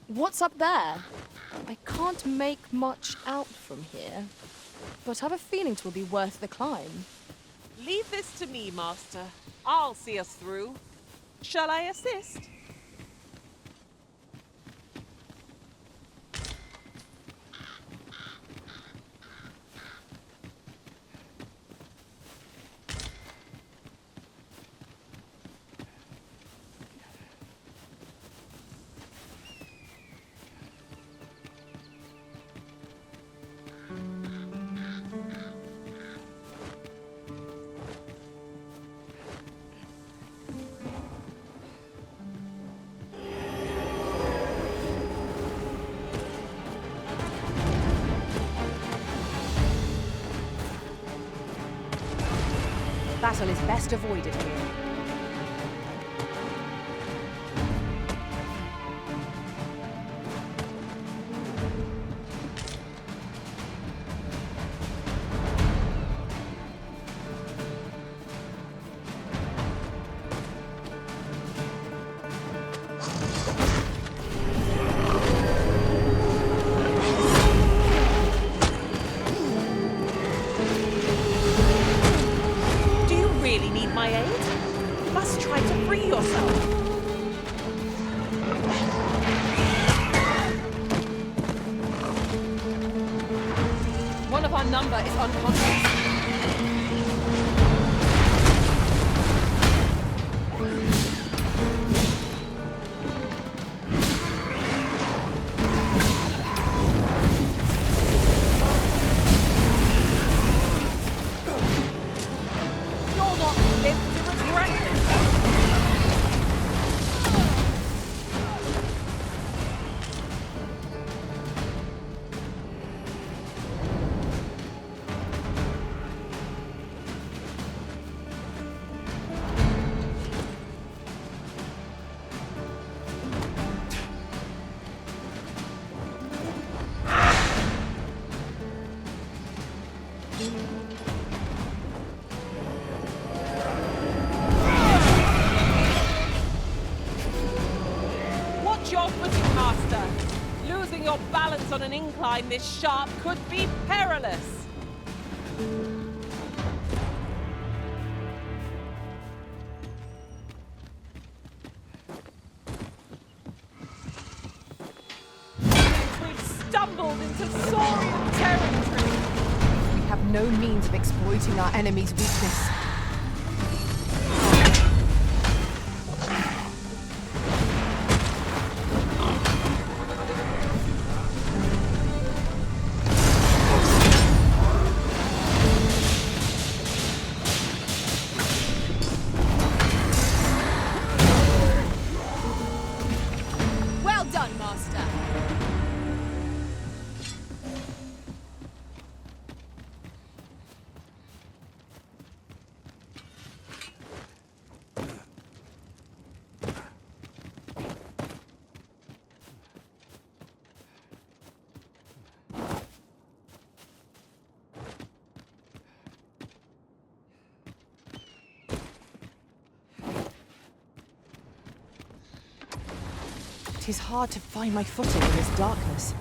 What's up there? I can't make much out from here, but I have a feeling it will be worth the climb. Leave this to me, Master. I'll see us through. Shall I assist? Battle is best avoided here. Number is unconscious. You're not lived to regret this. On an incline this sharp could be perilous. We've stumbled into Saurian territory. We have no means of exploiting our enemy's weakness. It is hard to find my footing in this darkness.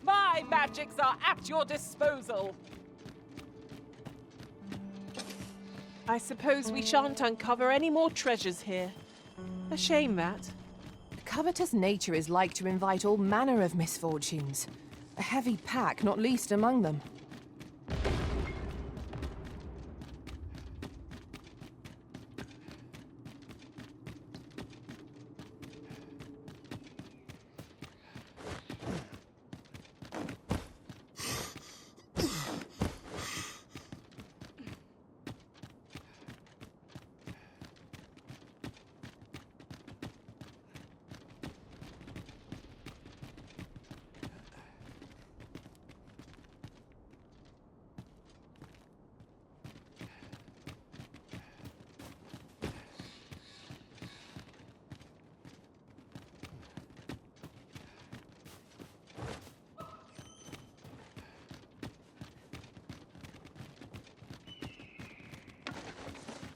My magics are at your disposal. I suppose we shan't uncover any more treasures here. A shame that. Covetous nature is like to invite all manner of misfortunes. A heavy pack, not least among them.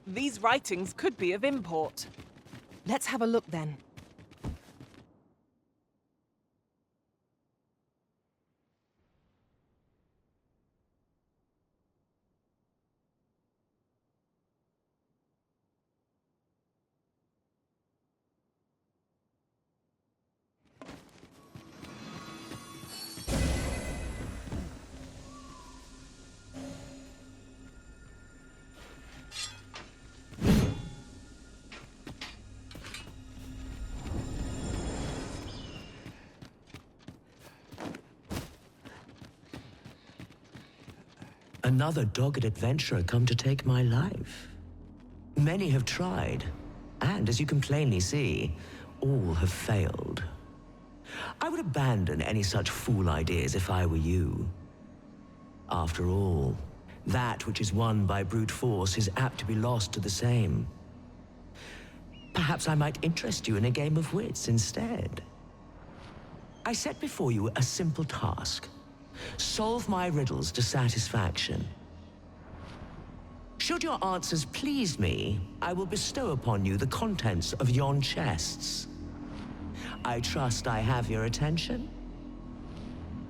These writings could be of import. Let's have a look then. Another dogged adventurer come to take my life. Many have tried, and as you can plainly see, all have failed. I would abandon any such fool ideas if I were you. After all, that which is won by brute force is apt to be lost to the same. Perhaps I might interest you in a game of wits instead. I set before you a simple task. Solve my riddles to satisfaction. Should your answers please me, I will bestow upon you the contents of yon chests. I trust I have your attention?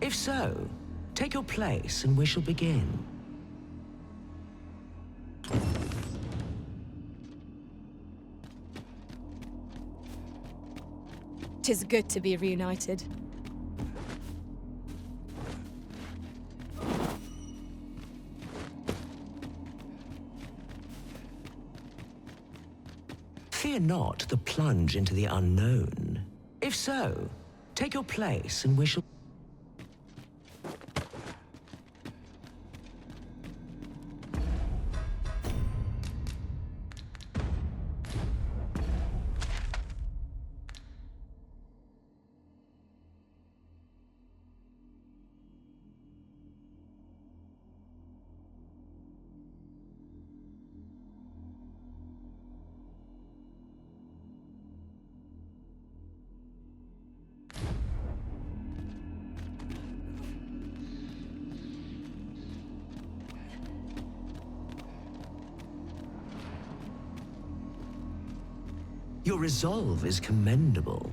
If so, take your place and we shall begin. 'Tis good to be reunited. Fear not the plunge into the unknown. If so, take your place and we shall... Your resolve is commendable.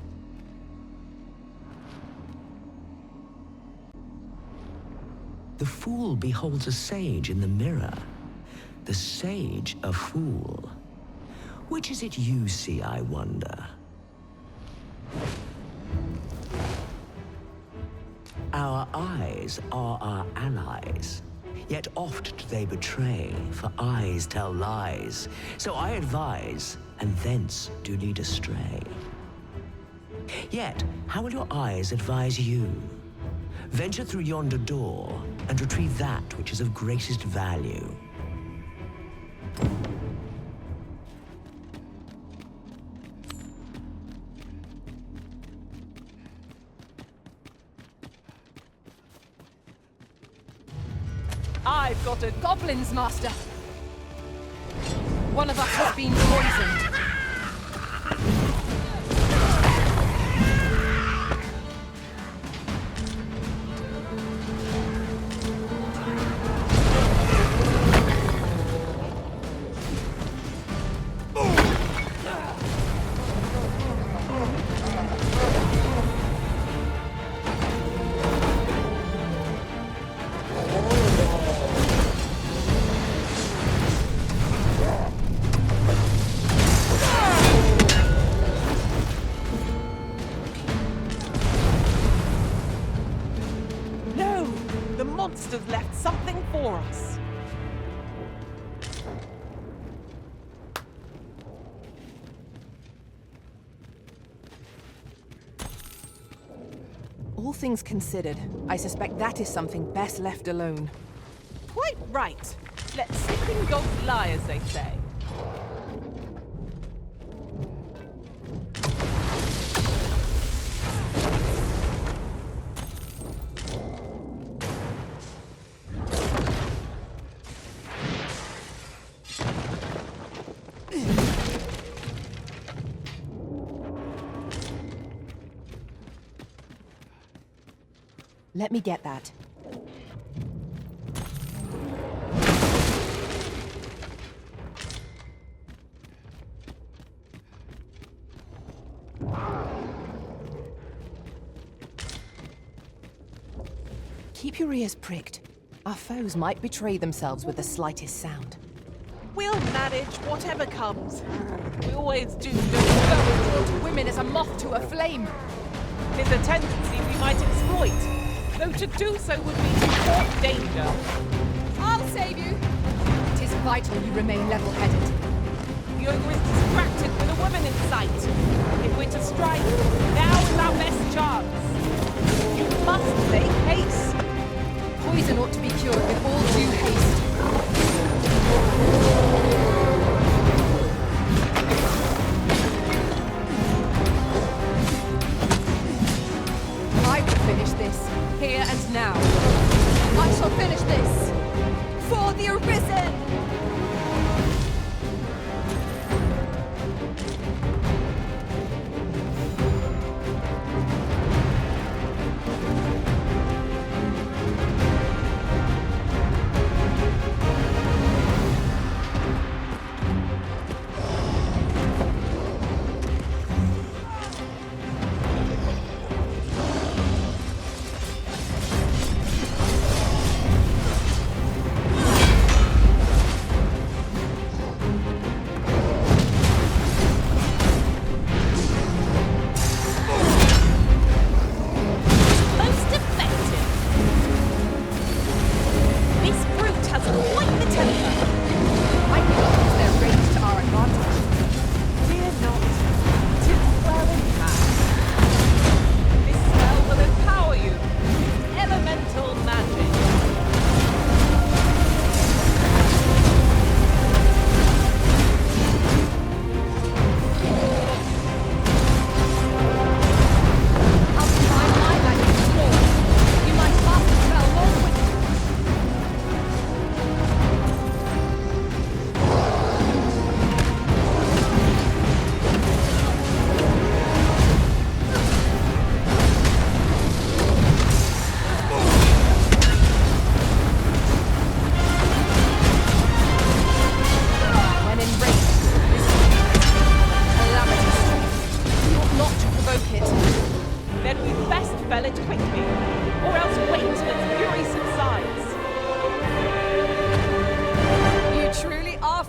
The fool beholds a sage in the mirror. The sage a fool. Which is it you see, I wonder? Our eyes are our allies. Yet oft do they betray, for eyes tell lies. So I advise, and thence do lead astray. Yet, how will your eyes advise you? Venture through yonder door, and retrieve that which is of greatest value. I've got a Goblins, Master! One of us has been poisoned. monsters left something for us. All things considered, I suspect that is something best left alone. Quite right. Let sleeping dogs lie, as they say. Let me get that. Keep your ears pricked. Our foes might betray themselves with the slightest sound. We'll manage whatever comes. We always do, don't we? Drawn to women as a moth to a flame. It's a tendency we might exploit, though to do so would be to court danger. I'll save you. It is vital you remain level-headed. The ogre is distracted with a woman in sight. If we're to strike, now is our best chance. You must make haste. Poison ought to be cured with all due haste. I will finish this, here and now. I shall finish this for the Arisen!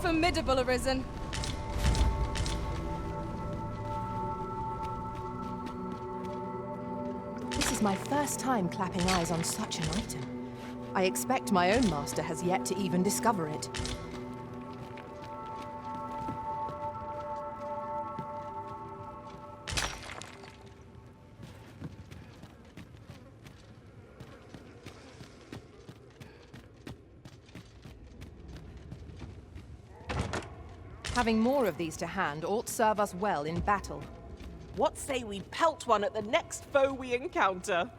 Formidable, Arisen. This is my first time clapping eyes on such an item. I expect my own master has yet to even discover it. Having more of these to hand ought serve us well in battle. What say we pelt one at the next foe we encounter?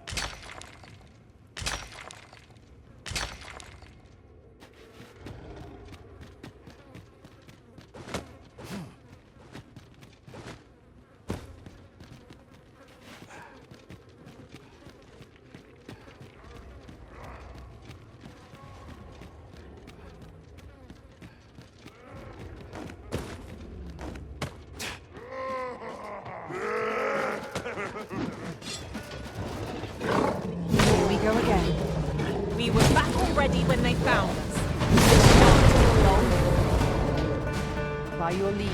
Go again. We were battle ready when they found us. By your leave.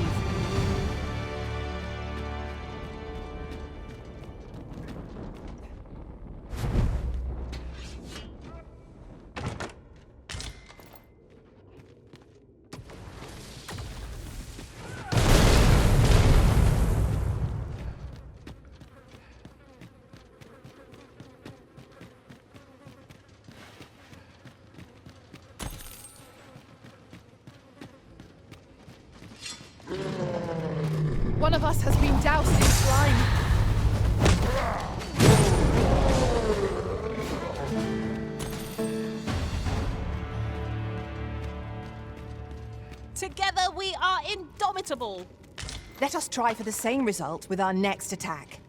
One of us has been doused in slime. Together we are indomitable. Let us try for the same result with our next attack.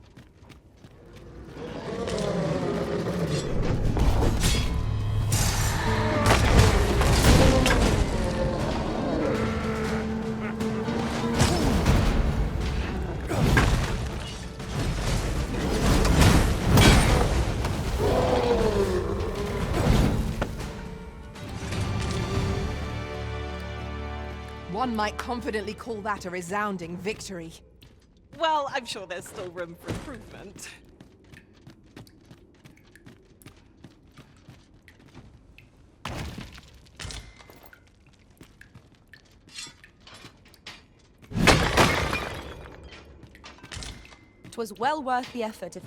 One might confidently call that a resounding victory. Well, I'm sure there's still room for improvement. It was well worth the effort if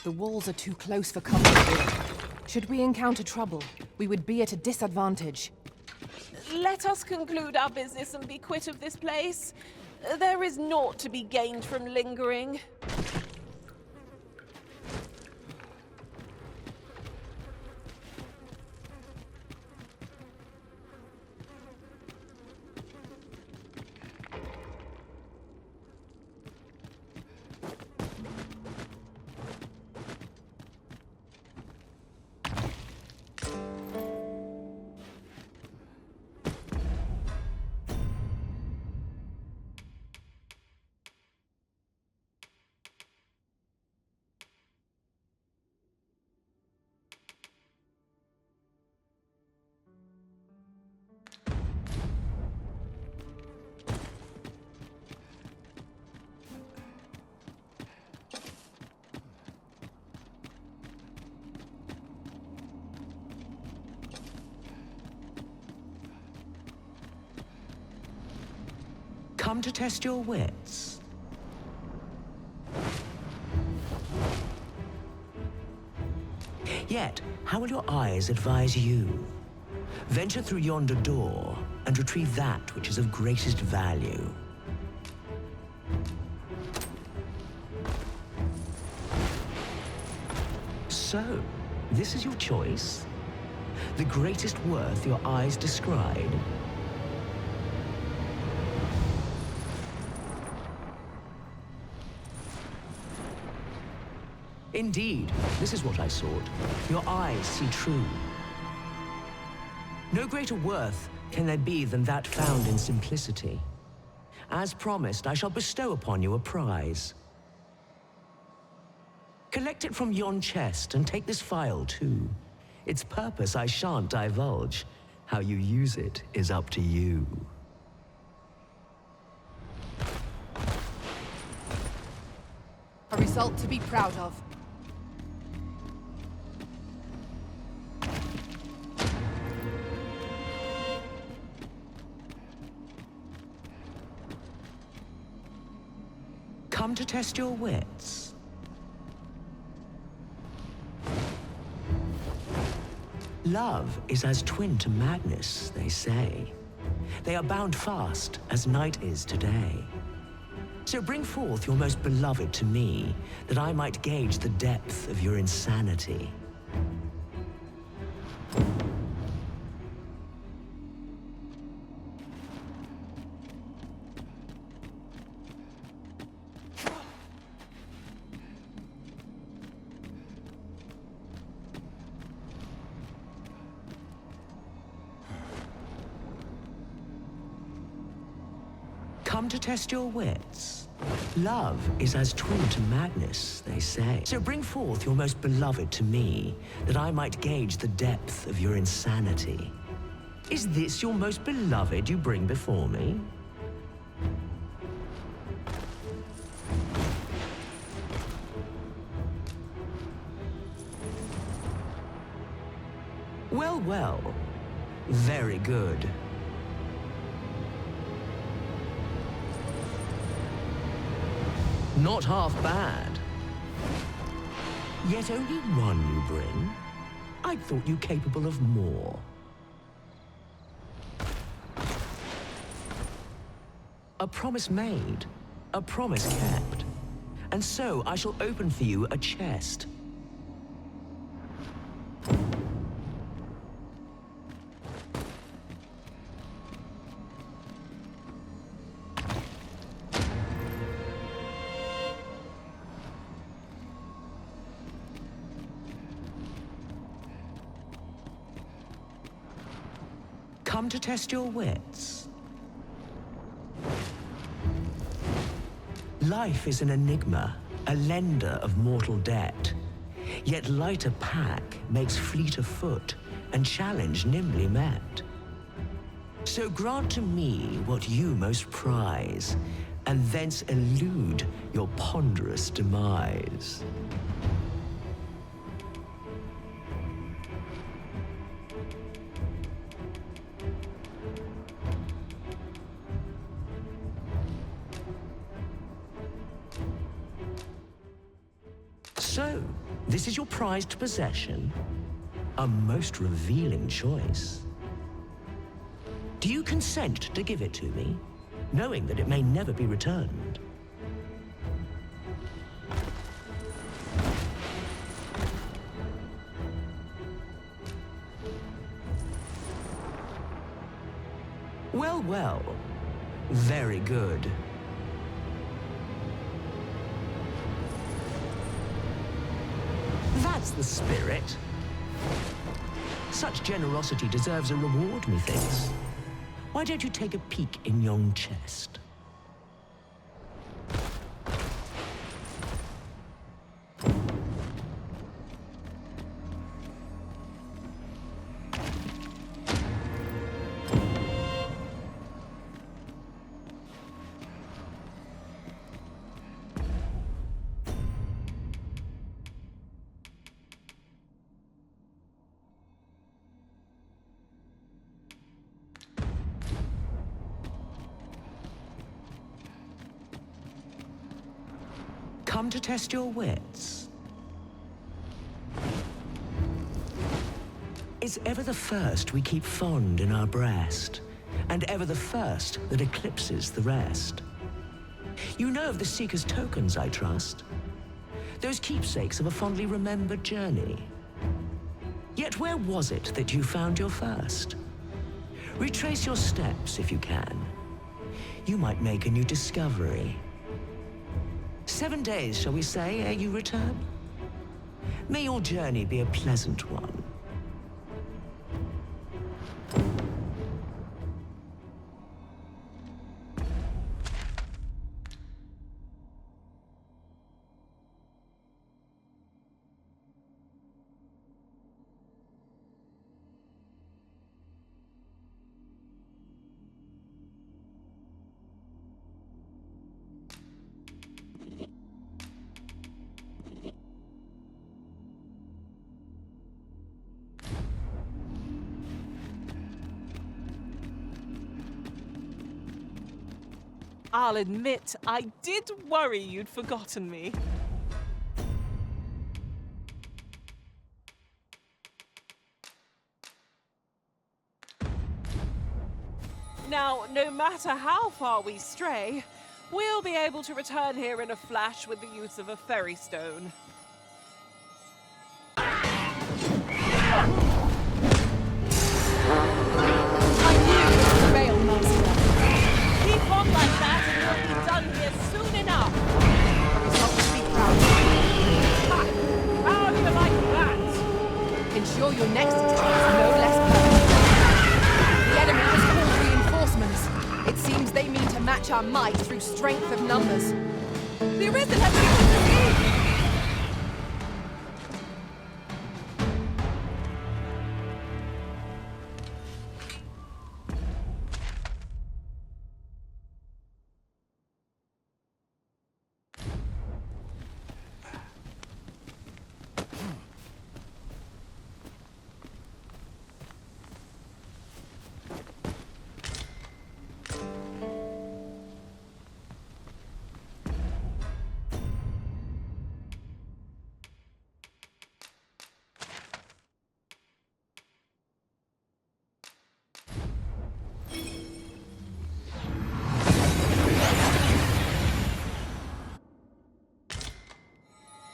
The walls are too close for comfort. Should we encounter trouble, we would be at a disadvantage. Let us conclude our business and be quit of this place. There is naught to be gained from lingering. Come to test your wits. Yet, how will your eyes advise you? Venture through yonder door and retrieve that which is of greatest value. So, this is your choice? The greatest worth your eyes descried? Indeed, this is what I sought. Your eyes see true. No greater worth can there be than that found in simplicity. As promised, I shall bestow upon you a prize. Collect it from yon chest and take this file too. Its purpose I shan't divulge. How you use it is up to you. A result to be proud of. Come to test your wits. Love is as twin to madness, they say. They are bound fast as night is today. So bring forth your most beloved to me, that I might gauge the depth of your insanity. Come to test your wits. Love is as twin to madness, they say. So bring forth your most beloved to me, that I might gauge the depth of your insanity. Is this your most beloved you bring before me? Well, well. Very good. Not half bad. Yet only one you bring? I thought you capable of more. A promise made, a promise kept. And so I shall open for you a chest. Come to test your wits. Life is an enigma, a lender of mortal debt. Yet lighter pack makes fleeter foot, and challenge nimbly met. So grant to me what you most prize, and thence elude your ponderous demise. So, this is your prized possession? A most revealing choice. Do you consent to give it to me, knowing that it may never be returned? Well, well. Very good. That's the spirit. Such generosity deserves a reward, methinks. Why don't you take a peek in yon chest? Come to test your wits? It's ever the first we keep fond in our breast, and ever the first that eclipses the rest. You know of the Seeker's tokens, I trust? Those keepsakes of a fondly remembered journey. Yet where was it that you found your first? Retrace your steps if you can. You might make a new discovery. 7 days, shall we say, ere you return? May your journey be a pleasant one. I'll admit, I did worry you'd forgotten me. Now, no matter how far we stray, we'll be able to return here in a flash with the use of a ferry stone. Keep on like that and we'll be done here soon enough. Ha! How do you like that? Ensure your next attack is no less perfect. The enemy has called reinforcements. It seems they mean to match our might through strength of numbers. The Arisen has been deceived!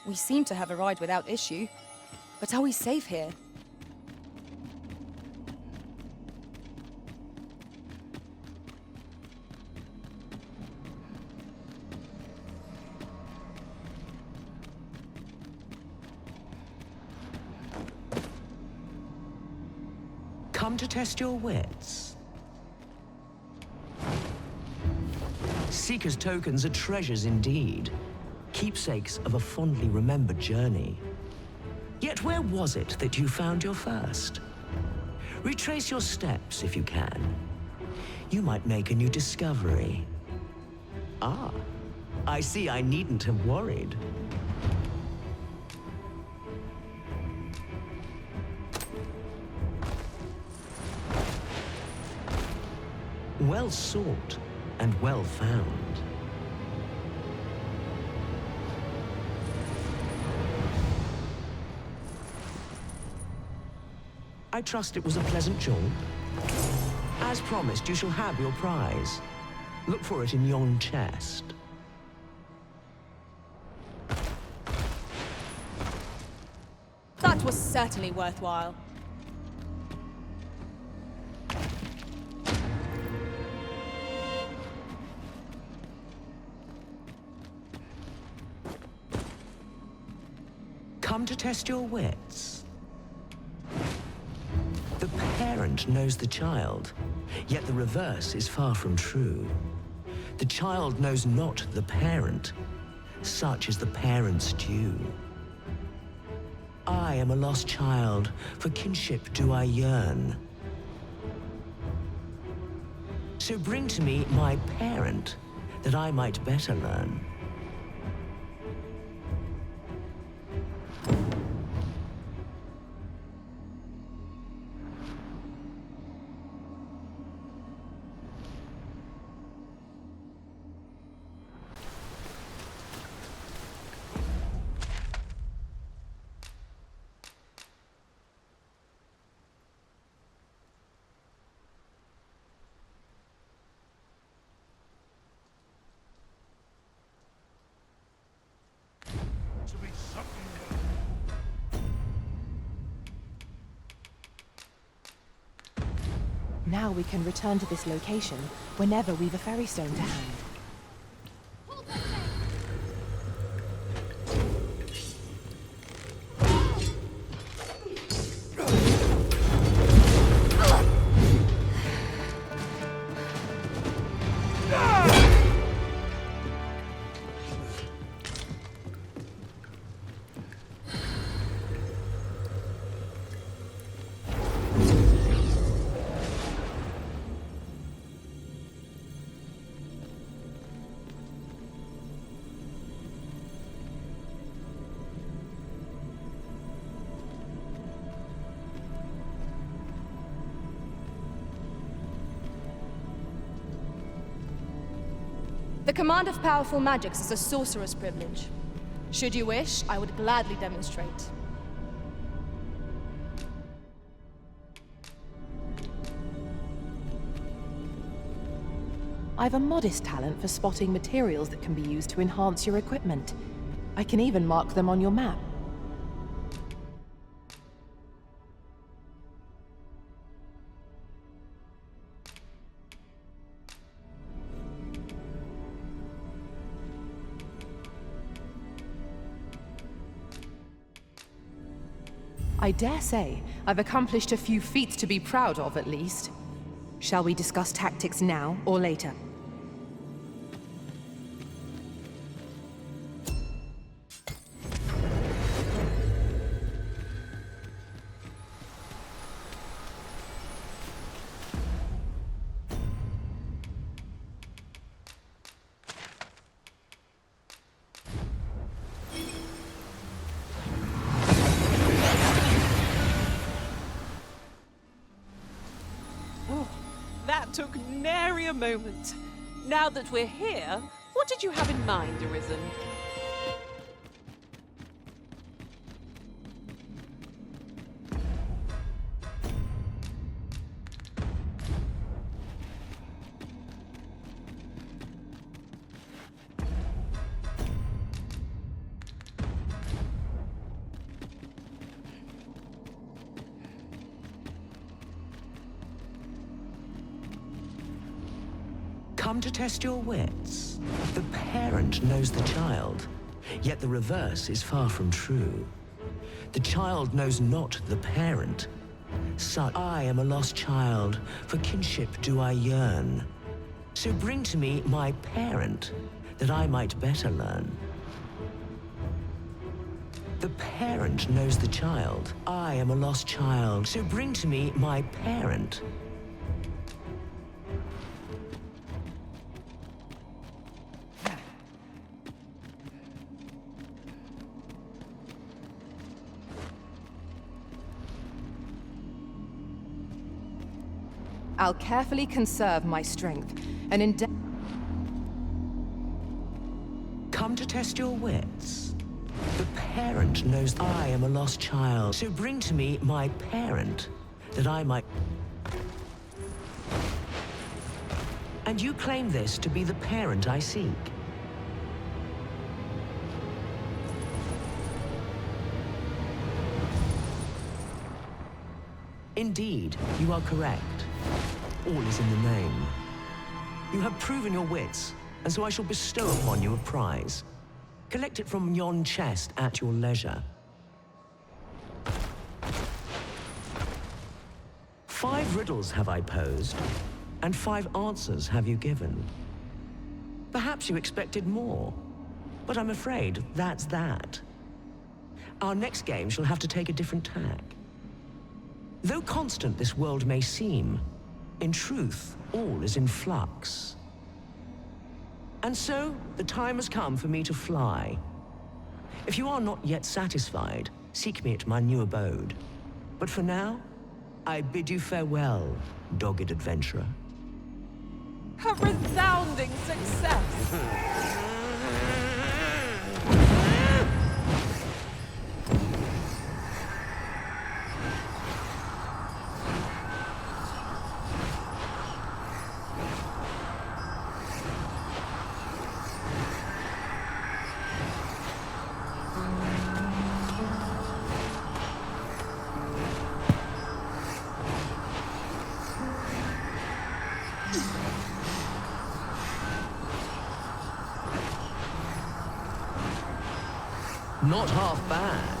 We seem to have arrived without issue. But are we safe here? Come to test your wits? Seeker's tokens are treasures indeed. keepsakes of a fondly remembered journey. Yet where was it that you found your first? Retrace your steps if you can. You might make a new discovery. Ah, I see I needn't have worried. Well sought and well found. I trust it was a pleasant jaunt. As promised, you shall have your prize. Look for it in yon chest. That was certainly worthwhile. Come to test your wits. The parent knows the child, yet the reverse is far from true. The child knows not the parent, such is the parent's due. I am a lost child, for kinship do I yearn. So bring to me my parent, that I might better learn. Now we can return to this location whenever we've a ferry stone to hand. The command of powerful magics is a sorcerer's privilege. Should you wish, I would gladly demonstrate. I've a modest talent for spotting materials that can be used to enhance your equipment. I can even mark them on your map. I dare say I've accomplished a few feats to be proud of, at least. Shall we discuss tactics now or later? That took nary a moment. Now that we're here, what did you have in mind, Arisen? Come to test your wits. The parent knows the child, yet the reverse is far from true. The child knows not the parent. Such I am a lost child, for kinship do I yearn. So bring to me my parent, that I might better learn. The parent knows the child. I am a lost child, so bring to me my parent. I'll carefully conserve my strength and endeavor. Come to test your wits. The parent knows I am a lost child, so bring to me my parent, that I might... And you claim this to be the parent I seek. Indeed, you are correct. All is in the name. You have proven your wits, and so I shall bestow upon you a prize. Collect it from yon chest at your leisure. 5 riddles have I posed, and 5 answers have you given. Perhaps you expected more, but I'm afraid that's that. Our next game shall have to take a different tack. Though constant this world may seem, in truth, all is in flux. And so, the time has come for me to fly. If you are not yet satisfied, seek me at my new abode. But for now, I bid you farewell, dogged adventurer. A resounding success! Not half bad.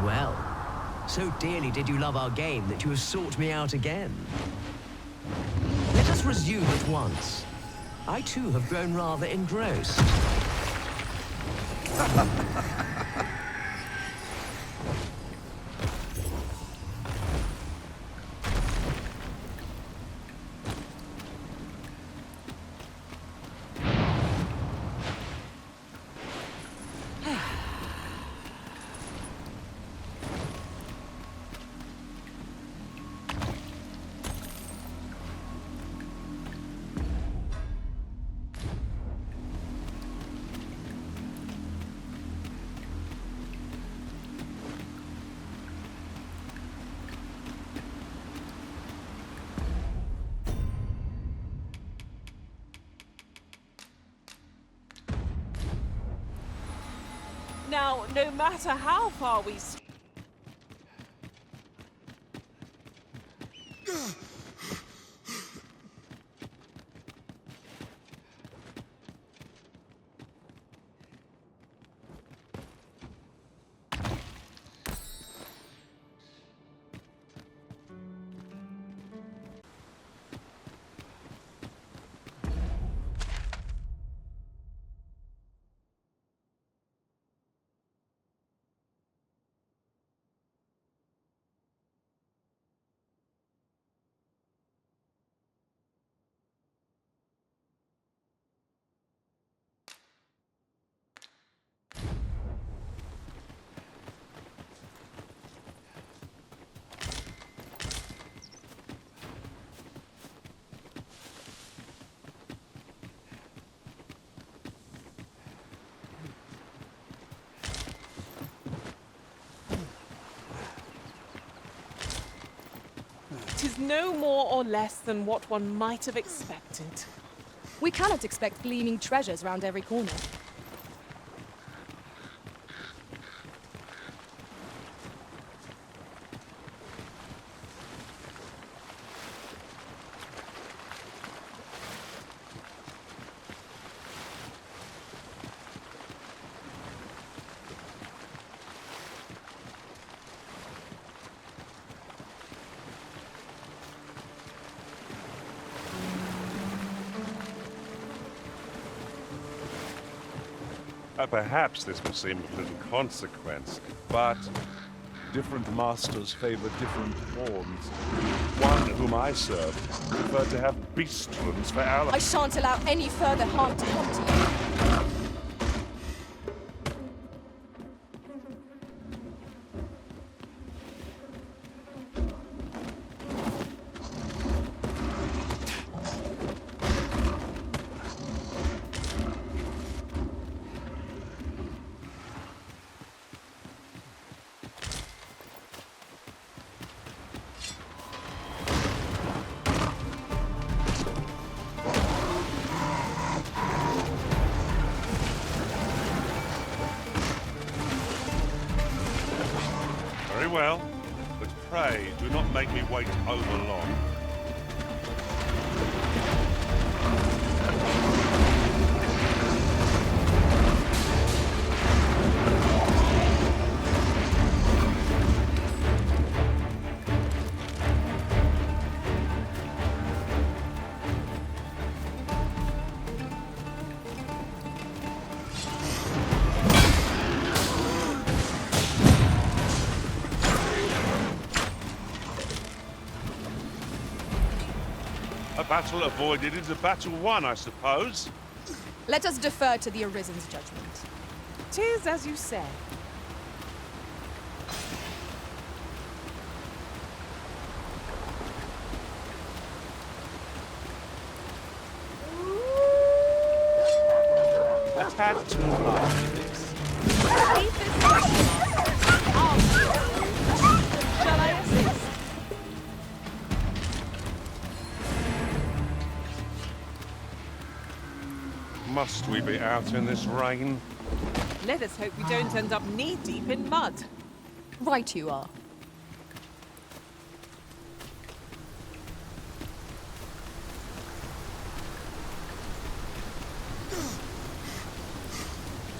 Well, so dearly did you love our game that you have sought me out again. Let us resume at once. I too have grown rather engrossed. Now, no matter how far we It is no more or less than what one might have expected. We cannot expect gleaming treasures round every corner. Perhaps this will seem of little consequence, but different masters favor different forms. One whom I serve preferred to have Biestrens for allies. I shan't allow any further harm to come to you. well, but pray do not make me wait over long. A battle avoided is a battle won, I suppose. Let us defer to the Arisen's judgment. 'Tis as you say. A tad too much, this. Leave this I'll see it through. Shall I assist? Must we be out in this rain? Let us hope we don't end up knee-deep in mud. Right you are.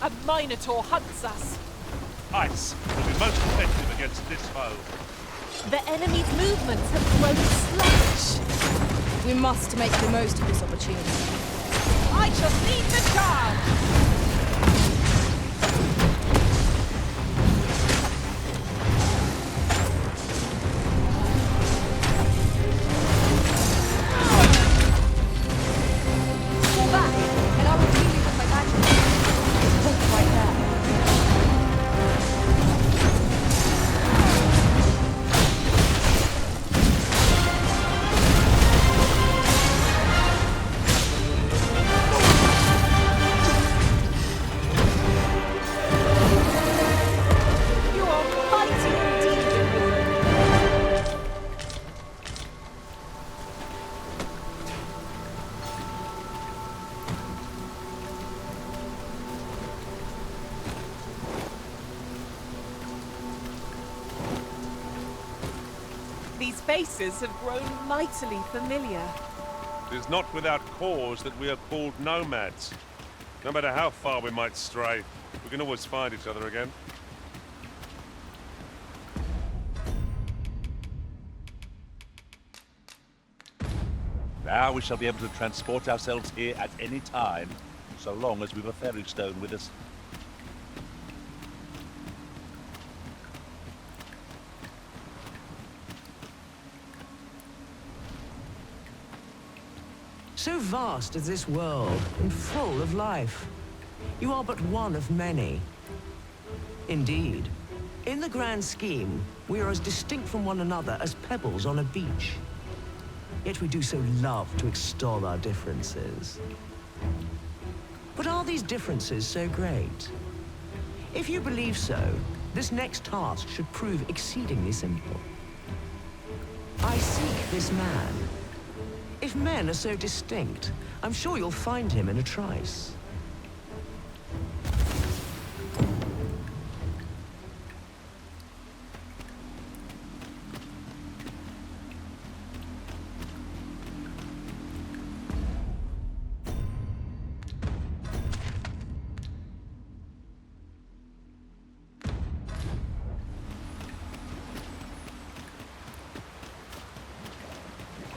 A Minotaur hunts us. Ice will be most effective against this foe. The enemy's movements have grown sluggish. We must make the most of this opportunity. I shall lead the charge! Fall back, and I will heal you with my magic. Hold right there. You are mighty indeed, Arisen. These faces have grown mightily familiar. It is not without cause that we are called nomads. No matter how far we might stray, we can always find each other again. Now we shall be able to transport ourselves here at any time, so long as we've a ferry stone with us. So vast is this world, and full of life. You are but one of many. Indeed, in the grand scheme, we are as distinct from one another as pebbles on a beach. Yet we do so love to extol our differences. But are these differences so great? If you believe so, this next task should prove exceedingly simple. I seek this man. If men are so distinct, I'm sure you'll find him in a trice.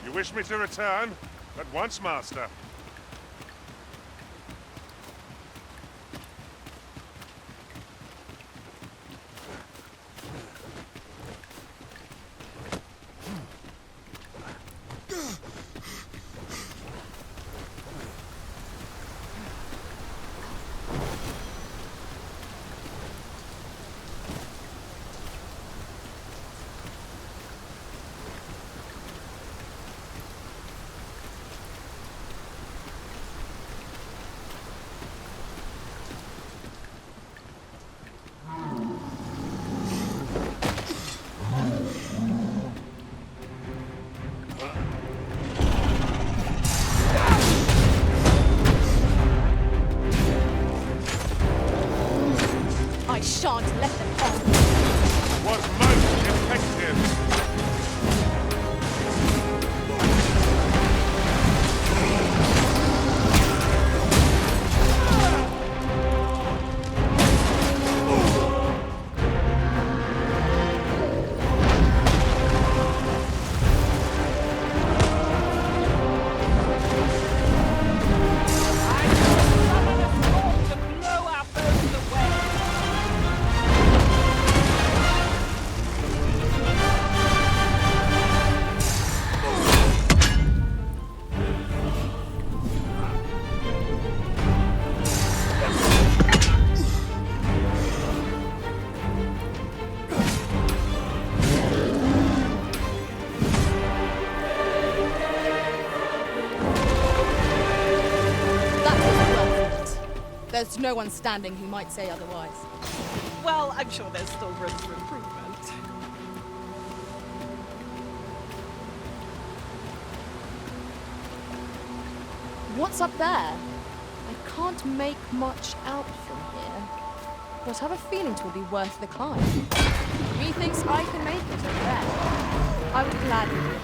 You wish me to return? At once, Master. I shan't let them on. Was most There's no one standing who might say otherwise. Well, I'm sure there's still room for improvement. What's up there? I can't make much out from here, but I have a feeling it will be worth the climb. Methinks I can make it up there. I would gladly do it.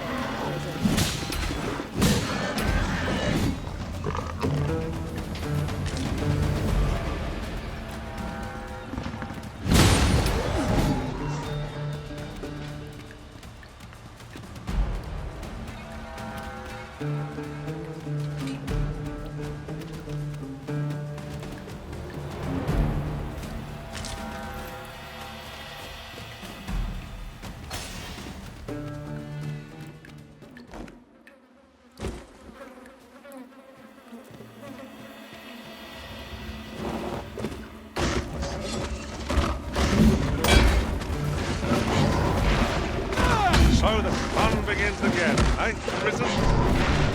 So the fun begins again, eh, Risen?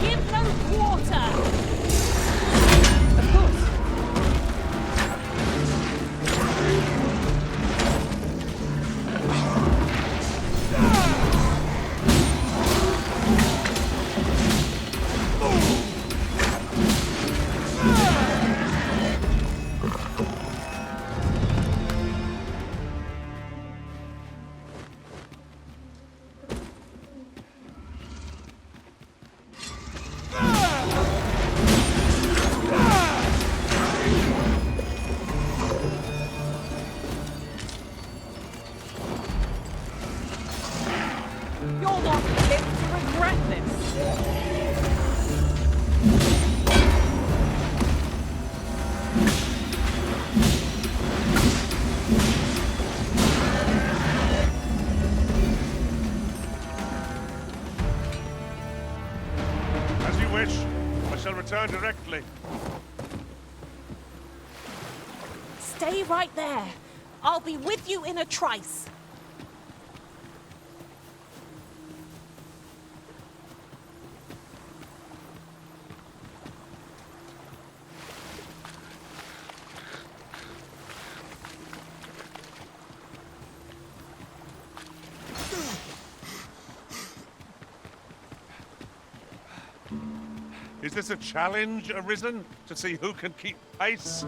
Give no quarter! Of course. You're not fit to regret this. As you wish. I shall return directly. Stay right there. I'll be with you in a trice. Is this a challenge, Arisen, to see who can keep pace?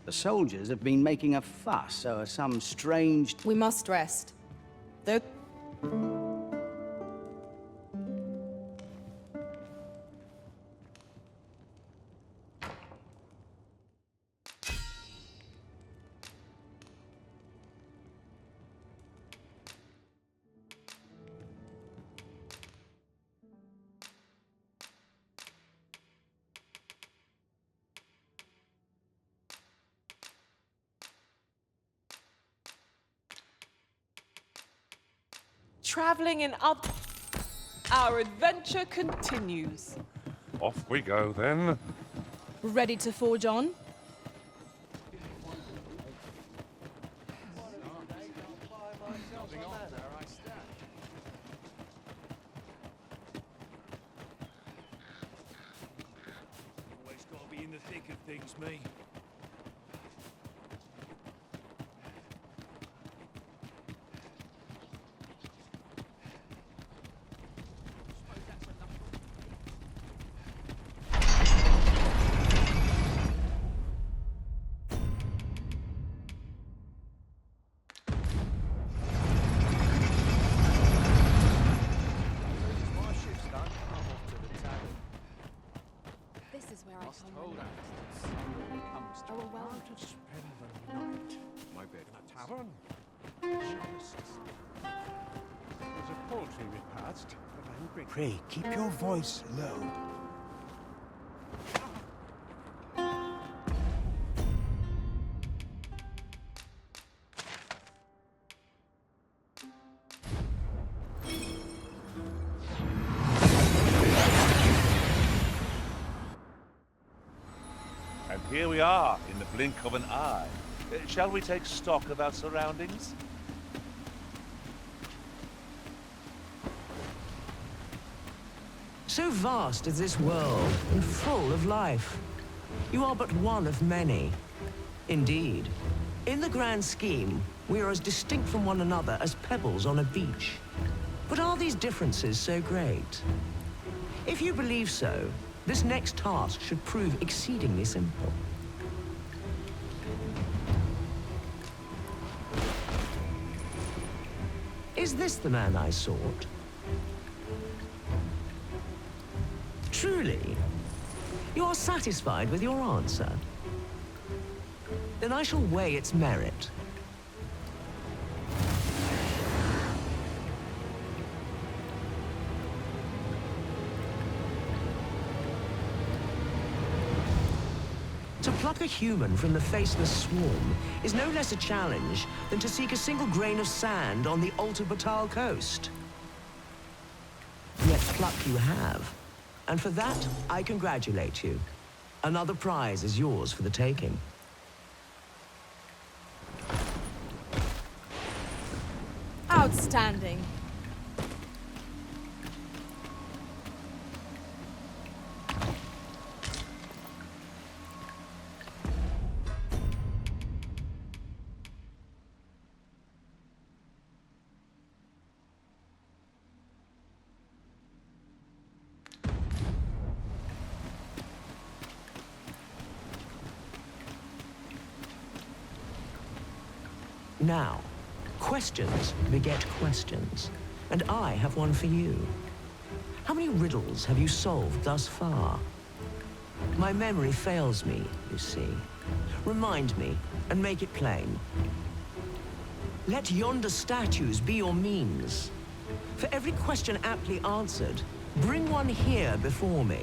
The soldiers have been making a fuss over some strange... We must rest. Though Traveling in up. Our adventure continues. Off we go, then. ready to forge on? Always got to be in the thick of things, me. This is where I come. Oh, well, to spend the night. My bed. In a tavern. Just. There's a poultry repast, but I Pray, keep your voice low. And here we are, in the blink of an eye. Shall we take stock of our surroundings? So vast is this world, and full of life. You are but one of many. Indeed, in the grand scheme, we are as distinct from one another as pebbles on a beach. But are these differences so great? If you believe so, this next task should prove exceedingly simple. Is this the man I sought? Truly? You are satisfied with your answer? Then I shall weigh its merit. To pluck a human from the faceless swarm is no less a challenge than to seek a single grain of sand on the Batal coast. Yet pluck you have. And for that, I congratulate you. Another prize is yours for the taking. Outstanding. Now, questions beget questions, and I have one for you. How many riddles have you solved thus far? My memory fails me, you see. Remind me, and make it plain. Let yonder statues be your means. For every question aptly answered, bring one here before me.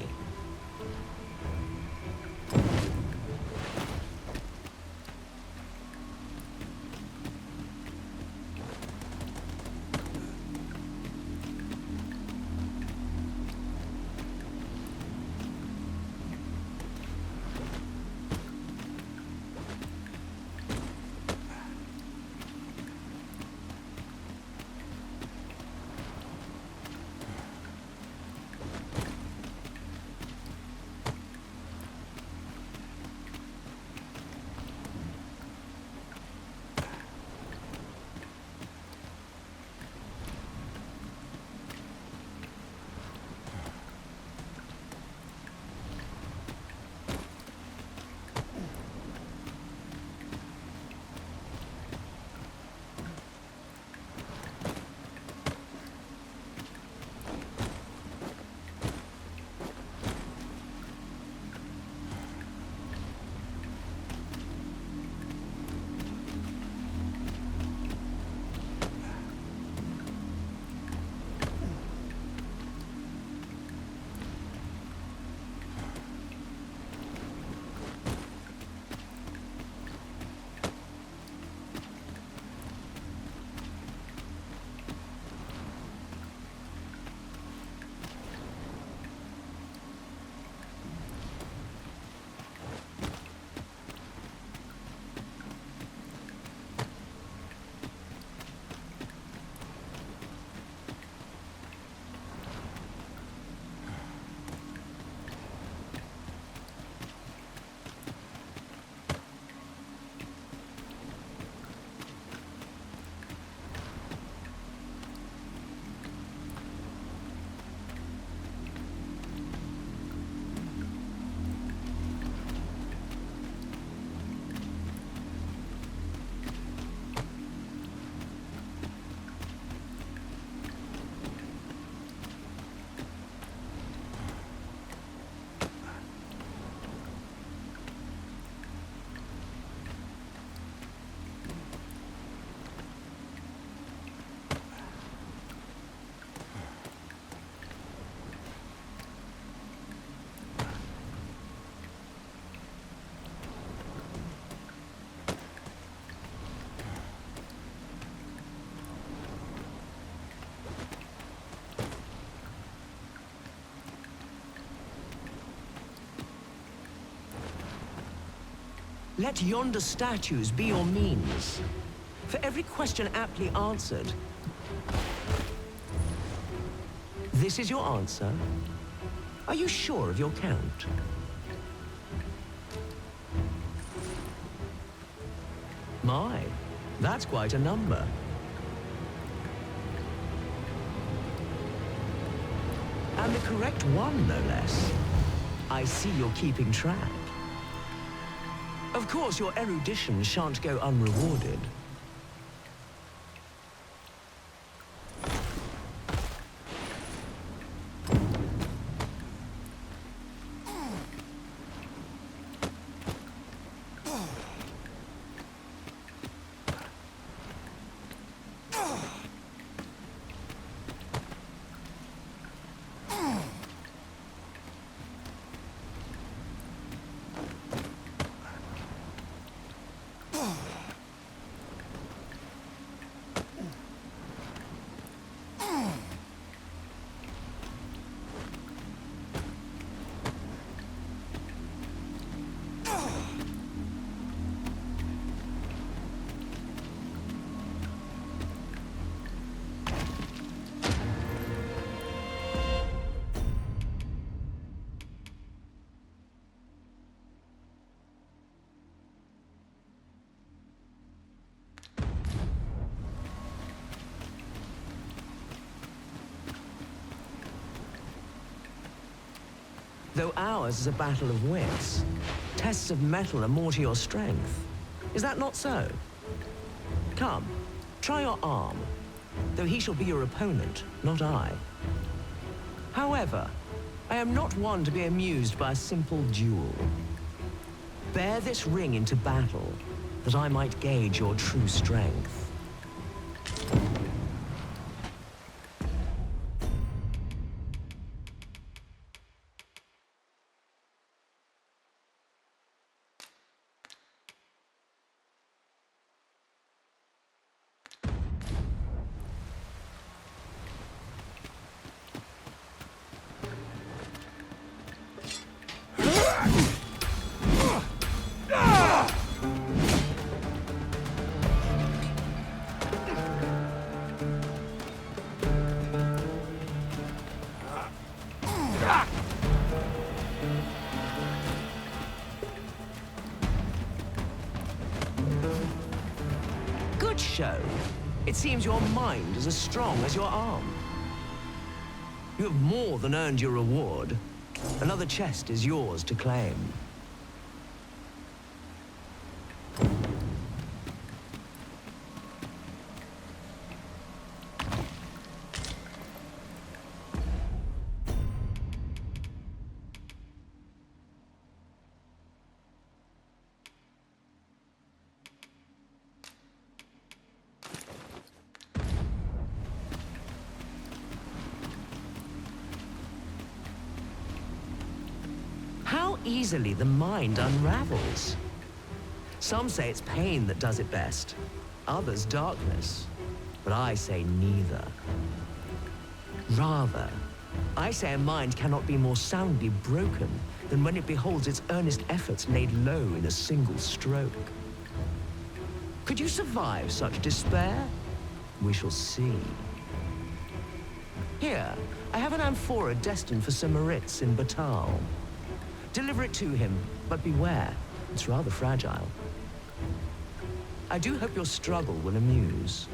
Let yonder statues be your means. For every question aptly answered, this is your answer? Are you sure of your count? My, that's quite a number. And the correct one, no less. I see you're keeping track. Of course, your erudition shan't go unrewarded. Though ours is a battle of wits, tests of metal are more to your strength. Is that not so? Come, try your arm, though he shall be your opponent, not I. However, I am not one to be amused by a simple duel. Bear this ring into battle, that I might gauge your true strength. Good show. It seems your mind is as strong as your arm. You have more than earned your reward. Another chest is yours to claim. How easily the mind unravels. Some say it's pain that does it best, others darkness, but I say neither. Rather, I say a mind cannot be more soundly broken than when it beholds its earnest efforts laid low in a single stroke. Could you survive such despair? We shall see. Here, I have an amphora destined for Sir Moritz in Batal. Deliver it to him, but beware, it's rather fragile. I do hope your struggle will amuse.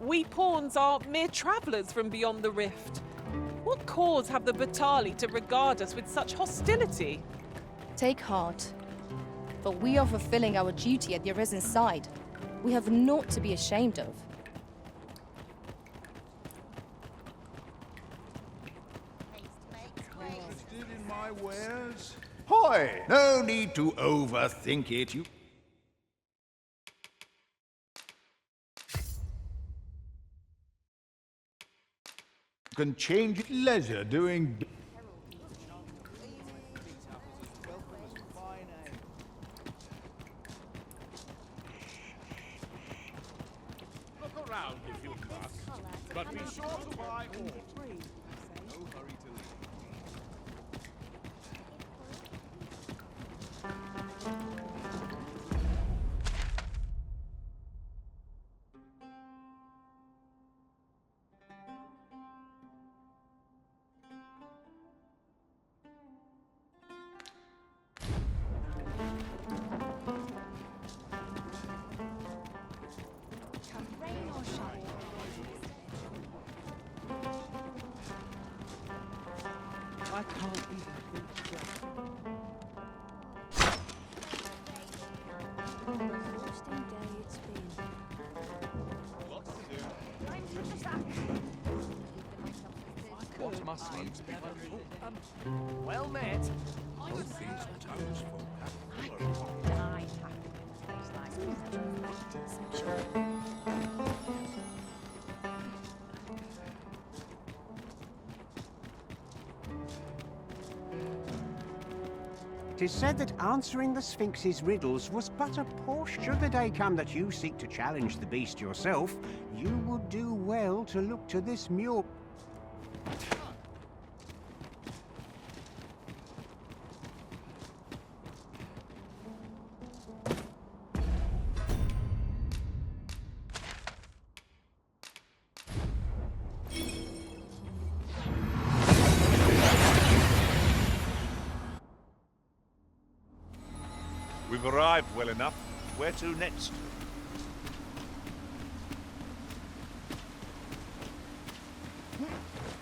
We pawns are mere travellers from beyond the rift. What cause have the Batali to regard us with such hostility? Take heart. For we are fulfilling our duty at the Arisen's side. We have naught to be ashamed of. Interested in my wares? Hoy! No need to overthink it. You can change at leisure doing. Look around if you must, but be sure to buy all. No hurry to leave. I can't even think straight. What must needs be done? Well met. Both these townsfolk have Tis said that answering the Sphinx's riddles was but a portion. Should the day come that you seek to challenge the beast yourself, you would do well to look to this mule. We've arrived well enough. Where to next?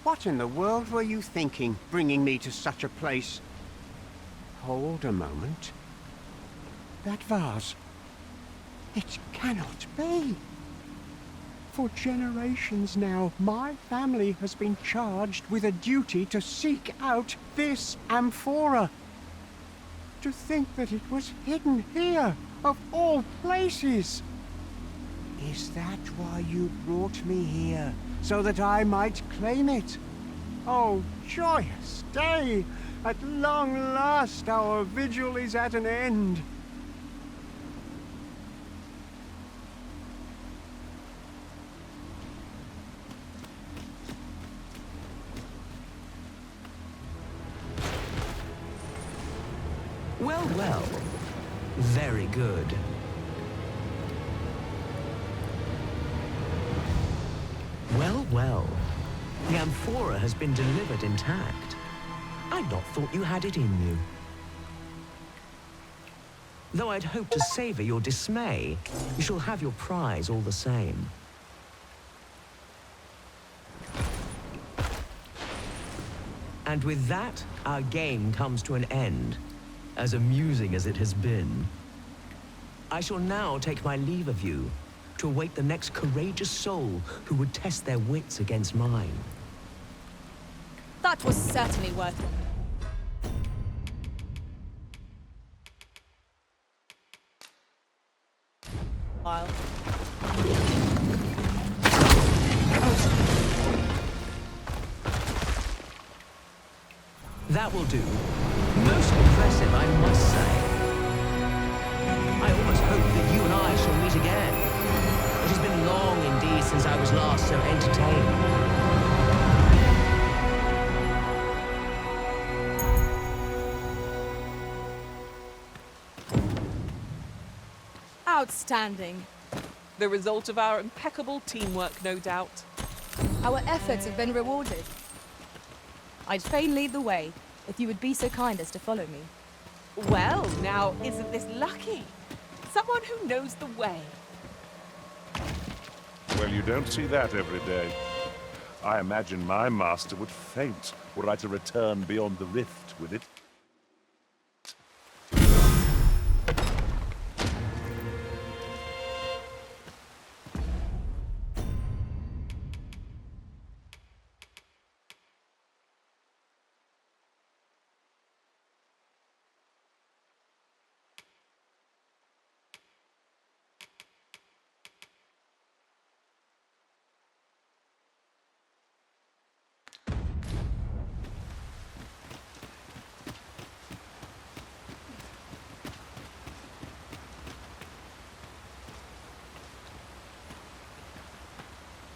What in the world were you thinking, bringing me to such a place? Hold a moment. That vase. It cannot be. For generations now, my family has been charged with a duty to seek out this amphora. To think that it was hidden here, of all places! Is that why you brought me here? So that I might claim it? Oh, joyous day! At long last our vigil is at an end. Well, well. Very good. Well, well. The amphora has been delivered intact. I'd not thought you had it in you. Though I'd hoped to savor your dismay, you shall have your prize all the same. And with that, our game comes to an end. As amusing as it has been. I shall now take my leave of you to await the next courageous soul who would test their wits against mine. That was certainly worth it. While. That will do. Most impressive, I must say. I almost hope that you and I shall meet again. It has been long indeed since I was last so entertained. Outstanding. The result of our impeccable teamwork, no doubt. Our efforts have been rewarded. I'd fain lead the way, if you would be so kind as to follow me. Well, now, isn't this lucky? Someone who knows the way. Well, you don't see that every day. I imagine my master would faint were I to return beyond the rift with it.